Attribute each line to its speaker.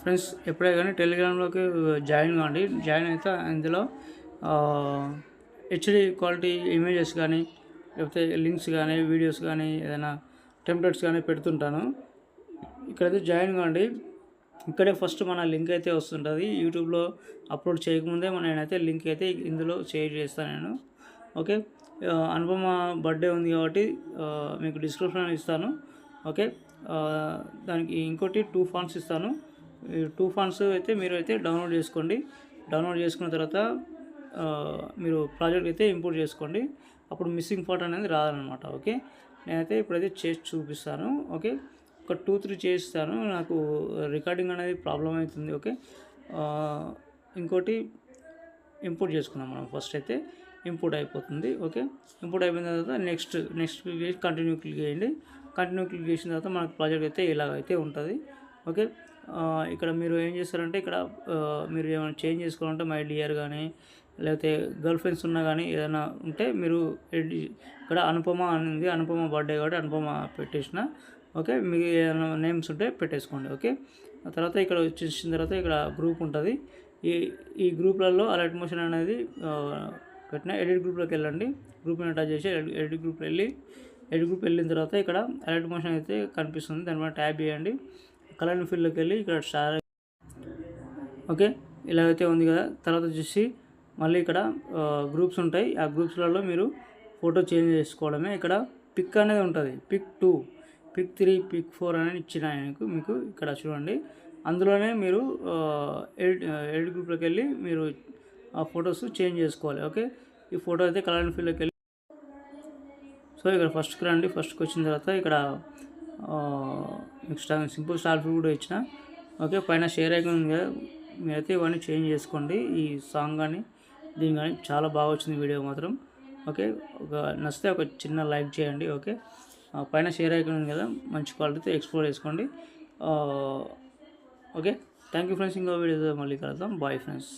Speaker 1: Friends ఎప్పుడే కానీ టెలిగ్రామ్లోకి join కాండి. జాయిన్ అయితే ఇందులో హెచ్డి క్వాలిటీ ఇమేజెస్ కానీ లేకపోతే లింక్స్ కానీ వీడియోస్ కానీ ఏదైనా టెంప్లెట్స్ కానీ పెడుతుంటాను. ఇక్కడైతే జాయిన్ కాండి. ఇక్కడే ఫస్ట్ మన లింక్ అయితే వస్తుంటుంది. యూట్యూబ్లో అప్లోడ్ చేయకముందే నేనైతే లింక్ అయితే ఇందులో షేర్ చేస్తాను నేను. ఓకే, అనుపమ బర్త్డే ఉంది కాబట్టి మీకు డిస్క్రిప్షన్ ఇస్తాను. ఓకే, దానికి ఇంకోటి 2 ఫాంట్స్ ఇస్తాను. ఈ 2 ఫాంట్స్ అయితే మీరు అయితే డౌన్లోడ్ చేసుకోండి. డౌన్లోడ్ చేసుకున్న తర్వాత మీరు ప్రాజెక్ట్ అయితే ఇంపోర్ట్ చేసుకోండి. అప్పుడు మిస్సింగ్ ఫాంట్ అనేది రాదనమాట. ఓకే, నేనైతే ఇప్పుడైతే చేసి చూపిస్తాను. ఓకే, ఒక 2-3 చేస్తాను. నాకు రికార్డింగ్ అనేది ప్రాబ్లం అవుతుంది. ఓకే, ఇంకోటి ఇంపోర్ట్ చేసుకున్నాం మనం. ఫస్ట్ అయితే ఇంపోర్ట్ అయిపోతుంది. ఓకే, ఇంపోర్ట్ అయిపోయిన తర్వాత నెక్స్ట్ క్లిక్ చేసి కంటిన్యూ క్లిక్ చేయండి. కంటిన్యూ క్లిక్ చేసిన తర్వాత మనకు ప్రాజెక్ట్ అయితే ఇలాగైతే ఉంటుంది. ఓకే, ఇక్కడ మీరు ఏం చేస్తారంటే ఇక్కడ మీరు ఏమైనా చేంజ్ చేసుకోవాలంటే మై డియర్ కానీ లేకపోతే గర్ల్ ఫ్రెండ్స్ ఉన్నా కానీ ఏదైనా ఉంటే మీరు ఇక్కడ అనుపమ అనేది అనుపమ బర్త్డే కాబట్టి అనుపమ పెట్టేసిన. ఓకే, మీకు ఏదైనా నేమ్స్ ఉంటే పెట్టేసుకోండి. ఓకే, ఆ తర్వాత ఇక్కడ వచ్చేసిన తర్వాత ఇక్కడ గ్రూప్ ఉంటుంది. ఈ గ్రూప్లలో అలర్ట్ మోషన్ అనేది పెట్టిన ఎడిట్ గ్రూప్లోకి వెళ్ళండి. గ్రూప్ని అటాచ్ చేసి ఎడిట్ గ్రూప్ వెళ్ళిన తర్వాత ఇక్కడ అలర్ట్ మోషన్ అయితే కనిపిస్తుంది. దానిపైన ట్యాబ్ చేయండి. కలర్ ఫీల్డ్లోకి వెళ్ళి ఇక్కడ స్టార్. ఓకే, ఇలాగైతే ఉంది కదా. తర్వాత వచ్చేసి మళ్ళీ ఇక్కడ గ్రూప్స్ ఉంటాయి. ఆ గ్రూప్స్లలో మీరు ఫోటో చేంజ్ చేసుకోవడమే. ఇక్కడ పిక్ అనేది ఉంటుంది. పిక్ 2, పిక్ 3, పిక్ 4 అనేది ఇచ్చిన మీకు ఇక్కడ చూడండి. అందులోనే మీరు ఎడిట్ గ్రూప్లోకి వెళ్ళి మీరు ఆ ఫొటోస్ చేంజ్ చేసుకోవాలి. ఓకే, ఈ ఫోటో అయితే కలర్ ఫీల్డ్లోకి వెళ్ళి సో ఇక్కడ ఫస్ట్కి రండి. ఫస్ట్కి వచ్చిన తర్వాత ఇక్కడ నెక్స్ట్ సింపుల్ స్టార్ ఫీల్ కూడా ఇచ్చిన. ఓకే, పైన షేర్ ఐకాన్ ఉంది కదా, మీరైతే ఇవన్నీ చేంజ్ చేసుకోండి. ఈ సాంగ్ కానీ దీని కానీ చాలా బాగా వచ్చింది వీడియో మాత్రం. ఓకే, నచ్చితే ఒక చిన్న లైక్ చేయండి. ఓకే, పైన షేర్ ఐకాన్ ఉంది కదా, మంచి క్వాలిటీతో ఎక్స్ప్లోర్ చేసుకోండి. Okay, thank you friends. ఇంకో వీడియోతో మళ్ళీ కలుద్దాం. Bye friends.